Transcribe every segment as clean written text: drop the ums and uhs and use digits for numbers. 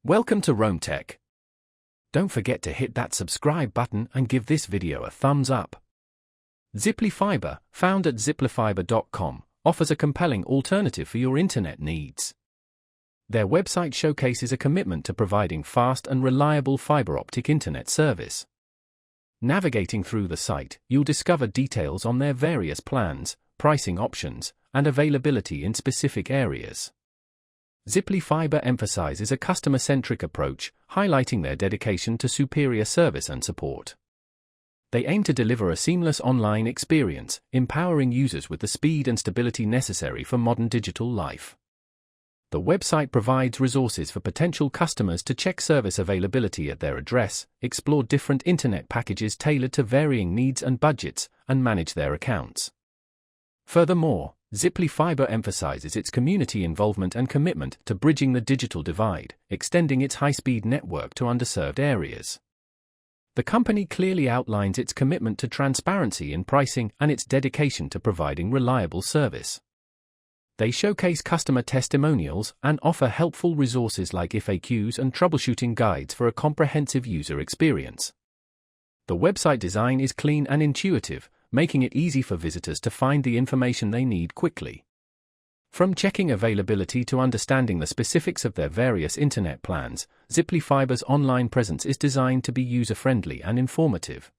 Welcome to Roam Tech. Don't forget to hit that subscribe button and give this video a thumbs up. Ziply Fiber, found at ziplyfiber.com, offers a compelling alternative for your internet needs. Their website showcases a commitment to providing fast and reliable fiber optic internet service. Navigating through the site, you'll discover details on their various plans, pricing options, and availability in specific areas. Ziply Fiber emphasizes a customer-centric approach, highlighting their dedication to superior service and support. They aim to deliver a seamless online experience, empowering users with the speed and stability necessary for modern digital life. The website provides resources for potential customers to check service availability at their address, explore different internet packages tailored to varying needs and budgets, and manage their accounts. Furthermore, Ziply Fiber emphasizes its community involvement and commitment to bridging the digital divide, extending its high-speed network to underserved areas. The company clearly outlines its commitment to transparency in pricing and its dedication to providing reliable service. They showcase customer testimonials and offer helpful resources like FAQs and troubleshooting guides for a comprehensive user experience. The website design is clean and intuitive, making it easy for visitors to find the information they need quickly. From checking availability to understanding the specifics of their various internet plans, Ziply Fiber's online presence is designed to be user-friendly and informative.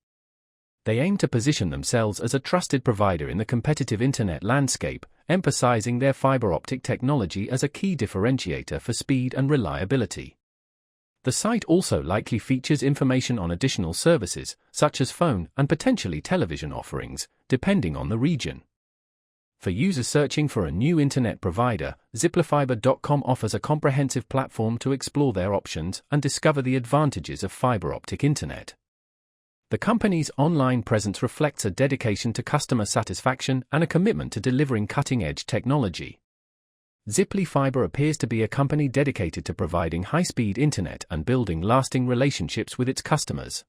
They aim to position themselves as a trusted provider in the competitive internet landscape, emphasizing their fiber optic technology as a key differentiator for speed and reliability. The site also likely features information on additional services, such as phone and potentially television offerings, depending on the region. For users searching for a new internet provider, ziplyfiber.com offers a comprehensive platform to explore their options and discover the advantages of fiber optic internet. The company's online presence reflects a dedication to customer satisfaction and a commitment to delivering cutting-edge technology. Ziply Fiber appears to be a company dedicated to providing high-speed internet and building lasting relationships with its customers.